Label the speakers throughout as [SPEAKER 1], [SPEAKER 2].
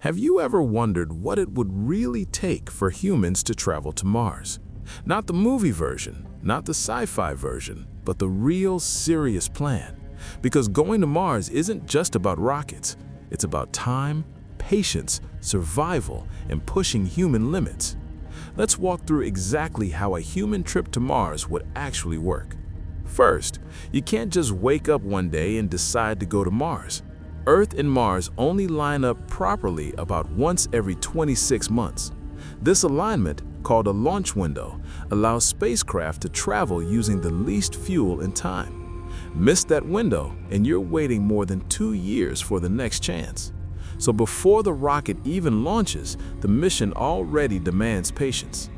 [SPEAKER 1] Have you ever wondered what it would really take for humans to travel to Mars? Not the movie version, not the sci-fi version, but the real serious plan. Because going to Mars isn't just about rockets. It's about time, patience, survival, and pushing human limits. Let's walk through exactly how a human trip to Mars would actually work. First, you can't just wake up one day and decide to go to Mars. Earth and Mars only line up properly about once every 26 months. This alignment, called a launch window, allows spacecraft to travel using the least fuel and time. Miss that window, and you're waiting more than 2 years for the next chance. So before the rocket even launches, the mission already demands patience.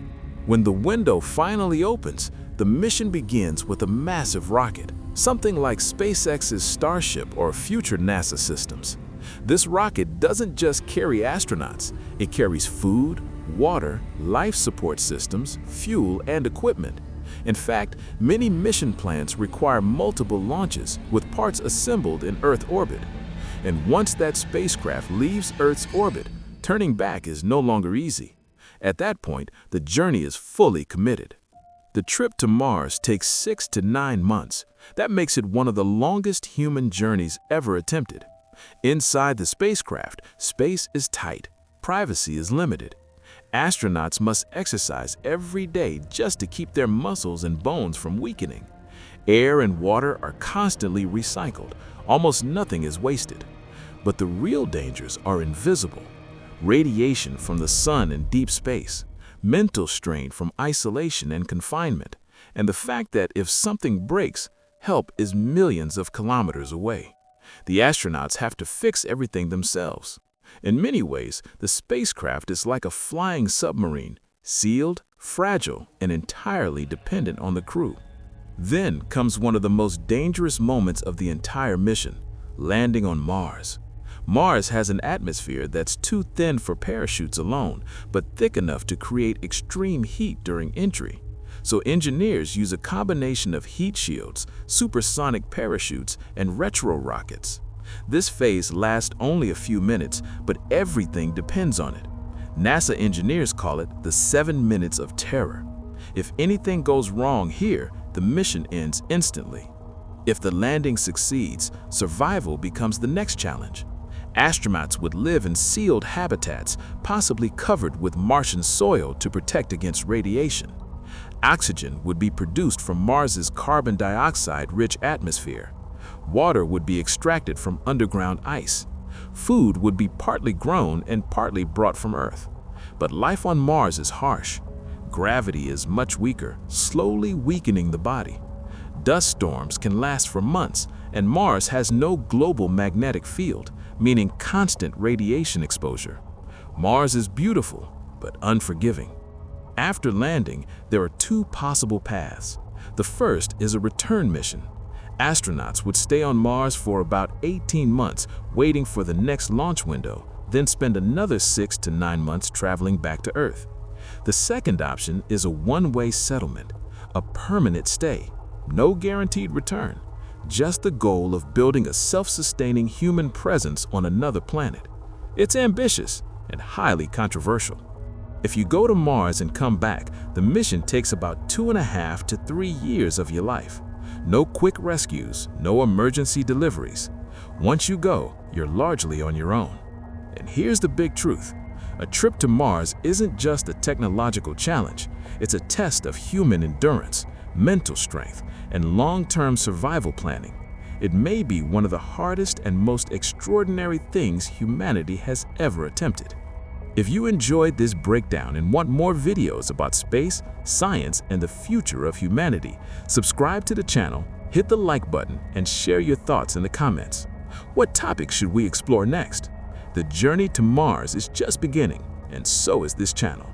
[SPEAKER 1] When the window finally opens, the mission begins with a massive rocket, something like SpaceX's Starship or future NASA systems. This rocket doesn't just carry astronauts, it carries food, water, life support systems, fuel, and equipment. In fact, many mission plans require multiple launches with parts assembled in Earth orbit. And once that spacecraft leaves Earth's orbit, turning back is no longer easy. At that point, the journey is fully committed. The trip to Mars takes 6 to 9 months. That makes it one of the longest human journeys ever attempted. Inside the spacecraft, space is tight, privacy is limited. Astronauts must exercise every day just to keep their muscles and bones from weakening. Air and water are constantly recycled. Almost nothing is wasted. But the real dangers are invisible. Radiation from the sun in deep space, mental strain from isolation and confinement, and the fact that if something breaks, help is millions of kilometers away. The astronauts have to fix everything themselves. In many ways, the spacecraft is like a flying submarine, sealed, fragile, and entirely dependent on the crew. Then comes one of the most dangerous moments of the entire mission, landing on Mars. Mars has an atmosphere that's too thin for parachutes alone, but thick enough to create extreme heat during entry. So engineers use a combination of heat shields, supersonic parachutes, and retro rockets. This phase lasts only a few minutes, but everything depends on it. NASA engineers call it the 7 minutes of terror. If anything goes wrong here, the mission ends instantly. If the landing succeeds, survival becomes the next challenge. Astronauts would live in sealed habitats, possibly covered with Martian soil to protect against radiation. Oxygen would be produced from Mars's carbon dioxide-rich atmosphere. Water would be extracted from underground ice. Food would be partly grown and partly brought from Earth. But life on Mars is harsh. Gravity is much weaker, slowly weakening the body. Dust storms can last for months, and Mars has no global magnetic field, meaning constant radiation exposure. Mars is beautiful, but unforgiving. After landing, there are 2 possible paths. The first is a return mission. Astronauts would stay on Mars for about 18 months, waiting for the next launch window, then spend another 6 to 9 months traveling back to Earth. The second option is a one-way settlement, a permanent stay. No guaranteed return, just the goal of building a self-sustaining human presence on another planet. It's ambitious and highly controversial. If you go to Mars and come back, the mission takes about 2.5 to 3 years of your life. No quick rescues, no emergency deliveries. Once you go, you're largely on your own. And here's the big truth. A trip to Mars isn't just a technological challenge, it's a test of human endurance, mental strength, and long-term survival planning. It may be one of the hardest and most extraordinary things humanity has ever attempted. If you enjoyed this breakdown and want more videos about space, science, and the future of humanity, subscribe to the channel, hit the like button, and share your thoughts in the comments. What topics should we explore next? The journey to Mars is just beginning, and so is this channel.